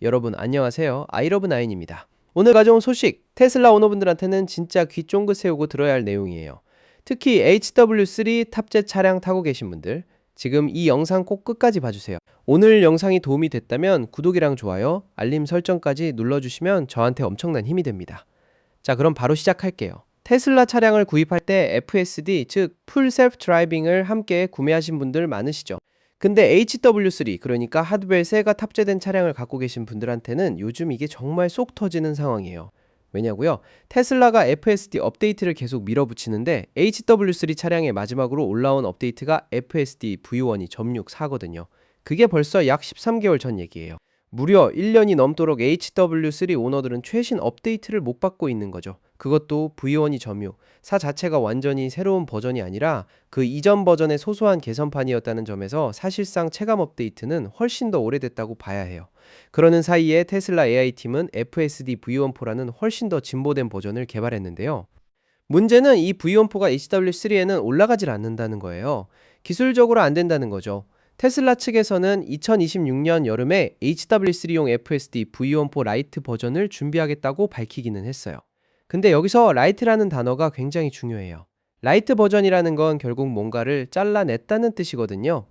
여러분 안녕하세요. 아이러브나인입니다. 오늘 가져온 소식, 테슬라 오너분들한테는 진짜 귀 쫑긋 세우고 들어야 할 내용이에요. 특히 HW3 탑재 차량 타고 계신 분들, 지금 이 영상 꼭 끝까지 봐주세요. 오늘 영상이 도움이 됐다면 구독이랑 좋아요, 알림 설정까지 눌러주시면 저한테 엄청난 힘이 됩니다. 자, 그럼 바로 시작할게요. 테슬라 차량을 구입할 때 FSD, 즉 풀 셀프 드라이빙을 함께 구매하신 분들 많으시죠? 근데 HW3, 그러니까 하드웰 3가 탑재된 차량을 갖고 계신 분들한테는 요즘 이게 정말 속 터지는 상황이에요. 왜냐고요? 테슬라가 FSD 업데이트를 계속 밀어붙이는데 HW3 차량의 마지막으로 올라온 업데이트가 FSD V1.6.4거든요. 그게 벌써 약 13개월 전 얘기예요. 무려 1년이 넘도록 HW3 오너들은 최신 업데이트를 못 받고 있는 거죠. 그것도 V1.6, 4 자체가 완전히 새로운 버전이 아니라 그 이전 버전의 소소한 개선판이었다는 점에서 사실상 체감 업데이트는 훨씬 더 오래됐다고 봐야 해요. 그러는 사이에 테슬라 AI팀은 FSD V14라는 훨씬 더 진보된 버전을 개발했는데요. 문제는 이 V14가 HW3에는 올라가질 않는다는 거예요. 기술적으로 안 된다는 거죠. 테슬라 측에서는 2026년 여름에 HW3용 FSD V14 라이트 버전을 준비하겠다고 밝히기는 했어요. 근데 여기서 라이트라는 단어가 굉장히 중요해요. 라이트 버전이라는 건 결국 뭔가를 잘라냈다는 뜻이거든요.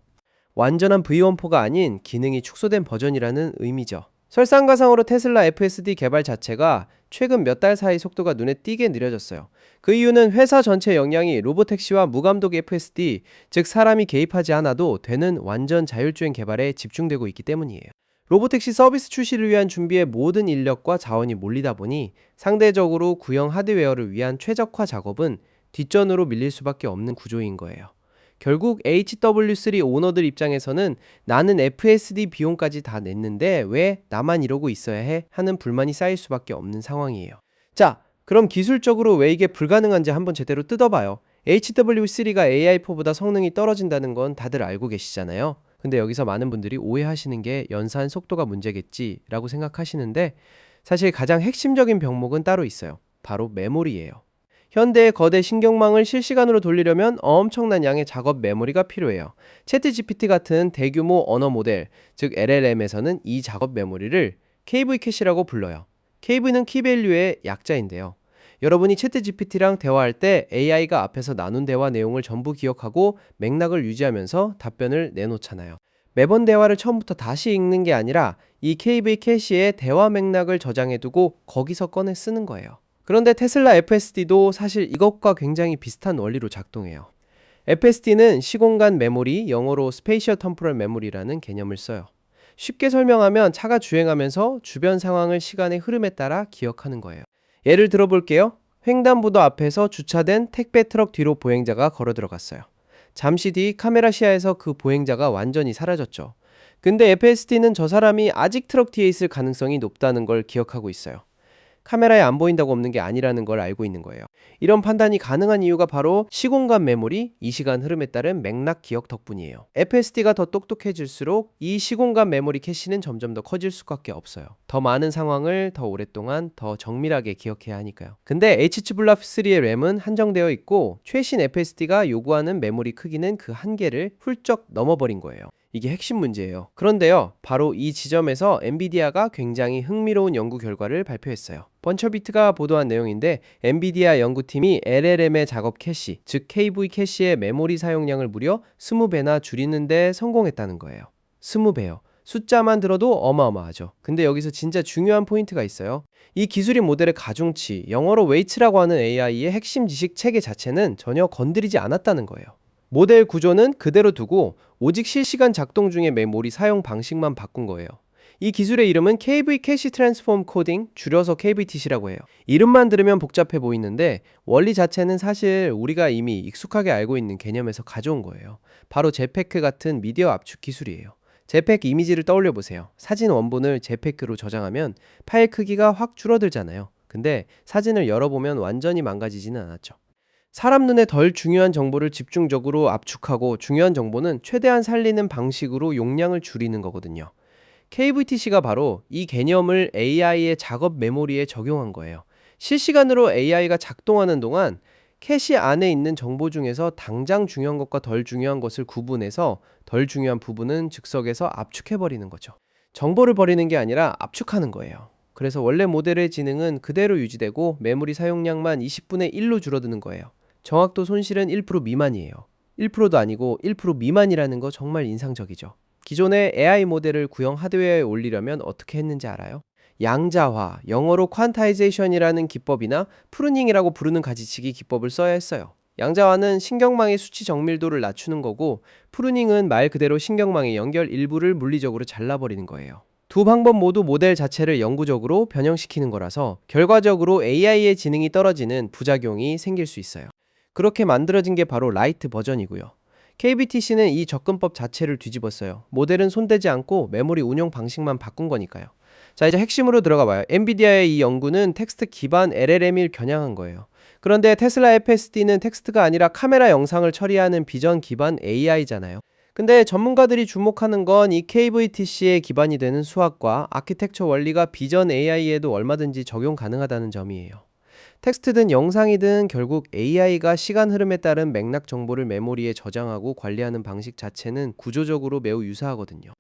완전한 V14가 아닌 기능이 축소된 버전이라는 의미죠. 설상가상으로 테슬라 FSD 개발 자체가 최근 몇 달 사이 속도가 눈에 띄게 느려졌어요. 그 이유는 회사 전체 역량이 로보택시와 무감독 FSD, 즉 사람이 개입하지 않아도 되는 완전 자율주행 개발에 집중되고 있기 때문이에요. 로보택시 서비스 출시를 위한 준비에 모든 인력과 자원이 몰리다 보니 상대적으로 구형 하드웨어를 위한 최적화 작업은 뒷전으로 밀릴 수밖에 없는 구조인 거예요. 결국 HW3 오너들 입장에서는 나는 FSD 비용까지 다 냈는데 왜 나만 이러고 있어야 해? 하는 불만이 쌓일 수밖에 없는 상황이에요. 자, 그럼 기술적으로 왜 이게 불가능한지 한번 제대로 뜯어봐요. HW3가 AI4보다 성능이 떨어진다는 건 다들 알고 계시잖아요. 근데 여기서 많은 분들이 오해하시는 게 연산 속도가 문제겠지 라고 생각하시는데 사실 가장 핵심적인 병목은 따로 있어요. 바로 메모리예요. 현대의 거대 신경망을 실시간으로 돌리려면 엄청난 양의 작업 메모리가 필요해요. 챗GPT 같은 대규모 언어 모델, 즉 LLM에서는 이 작업 메모리를 KV 캐시라고 불러요. KV는 키밸류의 약자인데요. 여러분이 챗GPT랑 대화할 때 AI가 앞에서 나눈 대화 내용을 전부 기억하고 맥락을 유지하면서 답변을 내놓잖아요. 매번 대화를 처음부터 다시 읽는 게 아니라 이 KV 캐시에 대화 맥락을 저장해두고 거기서 꺼내 쓰는 거예요. 그런데 테슬라 FSD도 사실 이것과 굉장히 비슷한 원리로 작동해요. FSD는 시공간 메모리, 영어로 스페이셜 템포럴 메모리라는 개념을 써요. 쉽게 설명하면 차가 주행하면서 주변 상황을 시간의 흐름에 따라 기억하는 거예요. 예를 들어볼게요. 횡단보도 앞에서 주차된 택배 트럭 뒤로 보행자가 걸어 들어갔어요. 잠시 뒤 카메라 시야에서 그 보행자가 완전히 사라졌죠. 근데 FSD는 저 사람이 아직 트럭 뒤에 있을 가능성이 높다는 걸 기억하고 있어요. 카메라에 안 보인다고 없는 게 아니라는 걸 알고 있는 거예요. 이런 판단이 가능한 이유가 바로 시공간 메모리, 이 시간 흐름에 따른 맥락 기억 덕분이에요. FSD가 더 똑똑해질수록 이 시공간 메모리 캐시는 점점 더 커질 수밖에 없어요. 더 많은 상황을 더 오랫동안 더 정밀하게 기억해야 하니까요. 근데 H2+3의 램은 한정되어 있고 최신 FSD가 요구하는 메모리 크기는 그 한계를 훌쩍 넘어버린 거예요. 이게 핵심 문제예요. 그런데요, 바로 이 지점에서 엔비디아가 굉장히 흥미로운 연구 결과를 발표했어요. 번처비트가 보도한 내용인데 엔비디아 연구팀이 LLM의 작업 캐시, 즉 KV 캐시의 메모리 사용량을 무려 20배나 줄이는 데 성공했다는 거예요. 20배요. 숫자만 들어도 어마어마하죠. 근데 여기서 진짜 중요한 포인트가 있어요. 이 기술인 모델의 가중치, 영어로 weight라고 하는 AI의 핵심 지식 체계 자체는 전혀 건드리지 않았다는 거예요. 모델 구조는 그대로 두고 오직 실시간 작동 중의 메모리 사용 방식만 바꾼 거예요. 이 기술의 이름은 KV 캐시 트랜스폼 코딩, 줄여서 KVTC라고 해요. 이름만 들으면 복잡해 보이는데 원리 자체는 사실 우리가 이미 익숙하게 알고 있는 개념에서 가져온 거예요. 바로 JPEG 같은 미디어 압축 기술이에요. JPEG 이미지를 떠올려 보세요. 사진 원본을 JPEG로 저장하면 파일 크기가 확 줄어들잖아요. 근데 사진을 열어보면 완전히 망가지지는 않았죠. 사람 눈에 덜 중요한 정보를 집중적으로 압축하고 중요한 정보는 최대한 살리는 방식으로 용량을 줄이는 거거든요. KVTC가 바로 이 개념을 AI의 작업 메모리에 적용한 거예요. 실시간으로 AI가 작동하는 동안 캐시 안에 있는 정보 중에서 당장 중요한 것과 덜 중요한 것을 구분해서 덜 중요한 부분은 즉석에서 압축해버리는 거죠. 정보를 버리는 게 아니라 압축하는 거예요. 그래서 원래 모델의 지능은 그대로 유지되고 메모리 사용량만 20분의 1로 줄어드는 거예요. 정확도 손실은 1% 미만이에요. 1%도 아니고 1% 미만이라는 거 정말 인상적이죠. 기존의 AI 모델을 구형 하드웨어에 올리려면 어떻게 했는지 알아요? 양자화, 영어로 퀀타이제이션이라는 기법이나 프루닝이라고 부르는 가지치기 기법을 써야 했어요. 양자화는 신경망의 수치 정밀도를 낮추는 거고, 프루닝은 말 그대로 신경망의 연결 일부를 물리적으로 잘라버리는 거예요. 두 방법 모두 모델 자체를 영구적으로 변형시키는 거라서 결과적으로 AI의 지능이 떨어지는 부작용이 생길 수 있어요. 그렇게 만들어진 게 바로 라이트 버전이고요. KBTC는 이 접근법 자체를 뒤집었어요. 모델은 손대지 않고 메모리 운용 방식만 바꾼 거니까요. 자, 이제 핵심으로 들어가 봐요. 엔비디아의 이 연구는 텍스트 기반 LLM을 겨냥한 거예요. 그런데 테슬라 FSD는 텍스트가 아니라 카메라 영상을 처리하는 비전 기반 AI잖아요. 근데 전문가들이 주목하는 건 이 KVTC에 기반이 되는 수학과 아키텍처 원리가 비전 AI에도 얼마든지 적용 가능하다는 점이에요. 텍스트든 영상이든 결국 AI가 시간 흐름에 따른 맥락 정보를 메모리에 저장하고 관리하는 방식 자체는 구조적으로 매우 유사하거든요.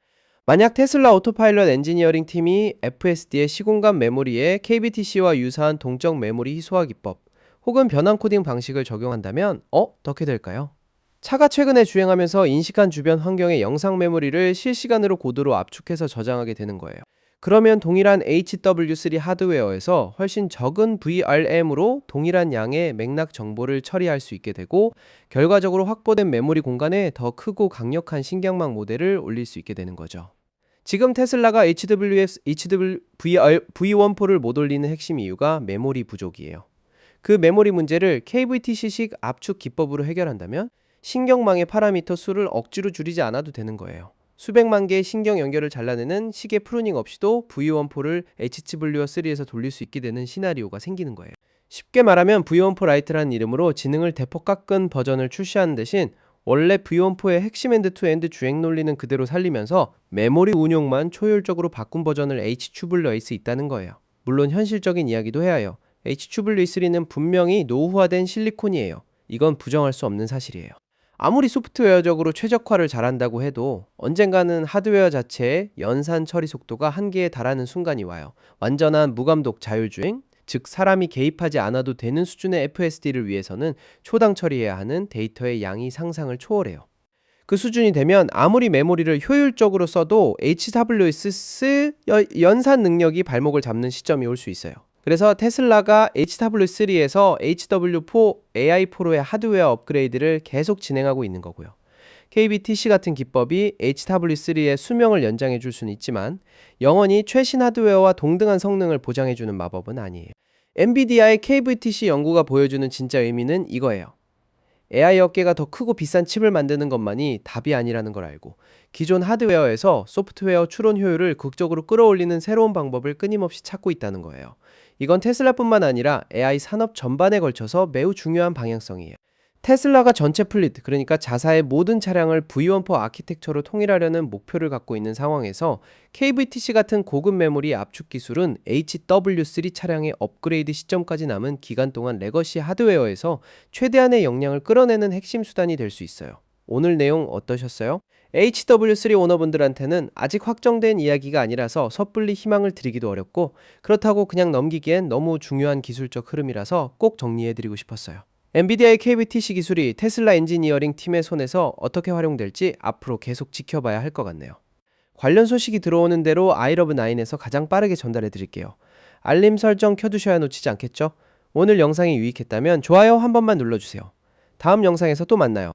만약 테슬라 오토파일럿 엔지니어링 팀이 FSD의 시공간 메모리에 KBTC와 유사한 동적 메모리 희소화 기법 혹은 변환 코딩 방식을 적용한다면 어떻게 될까요? 차가 최근에 주행하면서 인식한 주변 환경의 영상 메모리를 실시간으로 고도로 압축해서 저장하게 되는 거예요. 그러면 동일한 HW3 하드웨어에서 훨씬 적은 VRM으로 동일한 양의 맥락 정보를 처리할 수 있게 되고, 결과적으로 확보된 메모리 공간에 더 크고 강력한 신경망 모델을 올릴 수 있게 되는 거죠. 지금 테슬라가 V14를 못 올리는 핵심 이유가 메모리 부족이에요. 그 메모리 문제를 KVTC식 압축 기법으로 해결한다면 신경망의 파라미터 수를 억지로 줄이지 않아도 되는 거예요. 수백만 개의 신경 연결을 잘라내는 시계 프루닝 없이도 V14를 HW3에서 돌릴 수 있게 되는 시나리오가 생기는 거예요. 쉽게 말하면 V14 라이트라는 이름으로 지능을 대폭 깎은 버전을 출시하는 대신 원래 V14의 핵심 엔드-투-엔드 주행 논리는 그대로 살리면서 메모리 운용만 초효율적으로 바꾼 버전을 HW-Ace 있다는 거예요. 물론 현실적인 이야기도 해야 해요. HW3는 분명히 노후화된 실리콘이에요. 이건 부정할 수 없는 사실이에요. 아무리 소프트웨어적으로 최적화를 잘한다고 해도 언젠가는 하드웨어 자체의 연산 처리 속도가 한계에 달하는 순간이 와요. 완전한 무감독 자율주행, 즉 사람이 개입하지 않아도 되는 수준의 FSD를 위해서는 초당 처리해야 하는 데이터의 양이 상상을 초월해요. 그 수준이 되면 아무리 메모리를 효율적으로 써도 HWS 연산 능력이 발목을 잡는 시점이 올 수 있어요. 그래서 테슬라가 HW3에서 HW4 AI4로의 하드웨어 업그레이드를 계속 진행하고 있는 거고요. KBTC 같은 기법이 HW3의 수명을 연장해 줄 수는 있지만 영원히 최신 하드웨어와 동등한 성능을 보장해 주는 마법은 아니에요. 엔비디아의 KVTC 연구가 보여주는 진짜 의미는 이거예요. AI 업계가 더 크고 비싼 칩을 만드는 것만이 답이 아니라는 걸 알고 기존 하드웨어에서 소프트웨어 추론 효율을 극적으로 끌어올리는 새로운 방법을 끊임없이 찾고 있다는 거예요. 이건 테슬라뿐만 아니라 AI 산업 전반에 걸쳐서 매우 중요한 방향성이에요. 테슬라가 전체 플릿, 그러니까 자사의 모든 차량을 V14 아키텍처로 통일하려는 목표를 갖고 있는 상황에서 KVTC 같은 고급 메모리 압축 기술은 HW3 차량의 업그레이드 시점까지 남은 기간 동안 레거시 하드웨어에서 최대한의 역량을 끌어내는 핵심 수단이 될 수 있어요. 오늘 내용 어떠셨어요? HW3 오너분들한테는 아직 확정된 이야기가 아니라서 섣불리 희망을 드리기도 어렵고, 그렇다고 그냥 넘기기엔 너무 중요한 기술적 흐름이라서 꼭 정리해드리고 싶었어요. 엔비디아의 KVTC 기술이 테슬라 엔지니어링 팀의 손에서 어떻게 활용될지 앞으로 계속 지켜봐야 할 것 같네요. 관련 소식이 들어오는 대로 아이러브9에서 가장 빠르게 전달해 드릴게요. 알림 설정 켜두셔야 놓치지 않겠죠? 오늘 영상이 유익했다면 좋아요 한 번만 눌러주세요. 다음 영상에서 또 만나요.